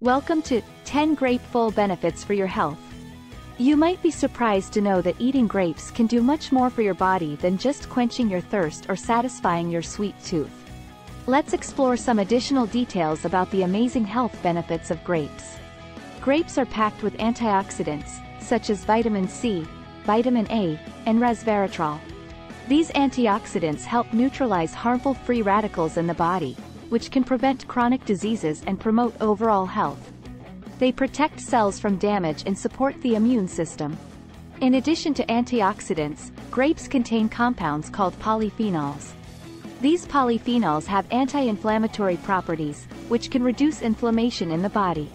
Welcome to 10 Grapeful Benefits for Your Health. You might be surprised to know that eating grapes can do much more for your body than just quenching your thirst or satisfying your sweet tooth. Let's explore some additional details about the amazing health benefits of grapes. Grapes are packed with antioxidants, such as vitamin C, vitamin A, and resveratrol. These antioxidants help neutralize harmful free radicals in the body, which can prevent chronic diseases and promote overall health. They protect cells from damage and support the immune system. In addition to antioxidants, grapes contain compounds called polyphenols. These polyphenols have anti-inflammatory properties, which can reduce inflammation in the body.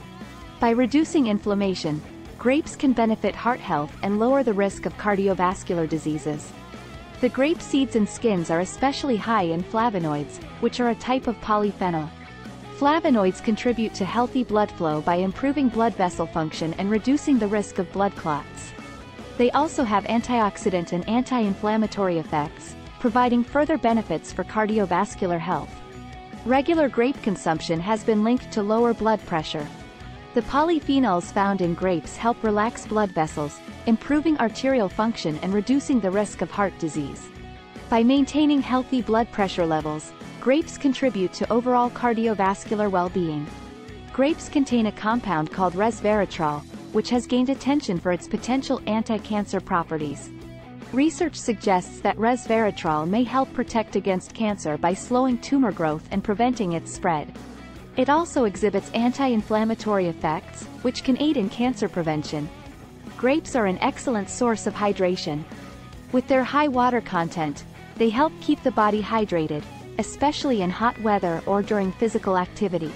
By reducing inflammation, grapes can benefit heart health and lower the risk of cardiovascular diseases. The grape seeds and skins are especially high in flavonoids, which are a type of polyphenol. Flavonoids contribute to healthy blood flow by improving blood vessel function and reducing the risk of blood clots. They also have antioxidant and anti-inflammatory effects, providing further benefits for cardiovascular health. Regular grape consumption has been linked to lower blood pressure. The polyphenols found in grapes help relax blood vessels, improving arterial function and reducing the risk of heart disease. By maintaining healthy blood pressure levels, grapes contribute to overall cardiovascular well-being. Grapes contain a compound called resveratrol, which has gained attention for its potential anti-cancer properties. Research suggests that resveratrol may help protect against cancer by slowing tumor growth and preventing its spread. It also exhibits anti-inflammatory effects, which can aid in cancer prevention. Grapes are an excellent source of hydration. With their high water content, they help keep the body hydrated, especially in hot weather or during physical activity.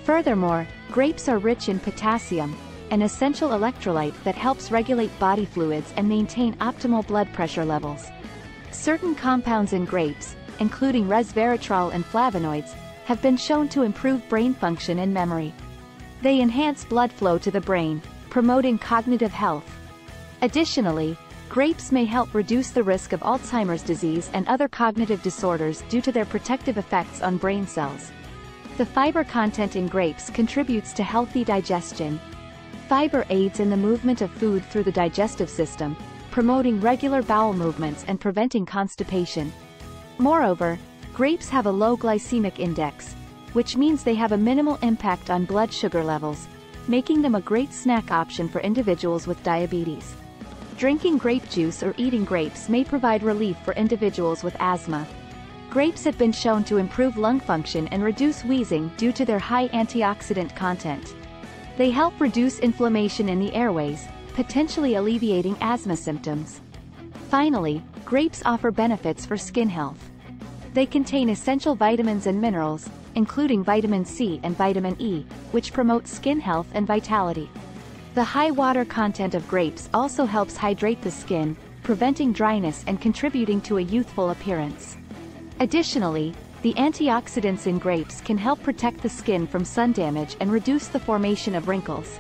Furthermore, grapes are rich in potassium, an essential electrolyte that helps regulate body fluids and maintain optimal blood pressure levels. Certain compounds in grapes, including resveratrol and flavonoids, have been shown to improve brain function and memory. They enhance blood flow to the brain, promoting cognitive health. Additionally, grapes may help reduce the risk of Alzheimer's disease and other cognitive disorders due to their protective effects on brain cells. The fiber content in grapes contributes to healthy digestion. Fiber aids in the movement of food through the digestive system, promoting regular bowel movements and preventing constipation. Moreover, grapes have a low glycemic index, which means they have a minimal impact on blood sugar levels, making them a great snack option for individuals with diabetes. Drinking grape juice or eating grapes may provide relief for individuals with asthma. Grapes have been shown to improve lung function and reduce wheezing due to their high antioxidant content. They help reduce inflammation in the airways, potentially alleviating asthma symptoms. Finally, grapes offer benefits for skin health. They contain essential vitamins and minerals, including vitamin C and vitamin E, which promote skin health and vitality. The high water content of grapes also helps hydrate the skin, preventing dryness and contributing to a youthful appearance. Additionally, the antioxidants in grapes can help protect the skin from sun damage and reduce the formation of wrinkles.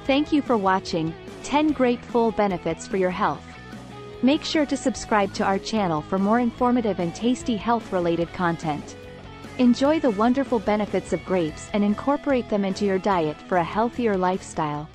Thank you for watching 10 Grapeful Benefits for Your Health. Make sure to subscribe to our channel for more informative and tasty health-related content. Enjoy the wonderful benefits of grapes and incorporate them into your diet for a healthier lifestyle.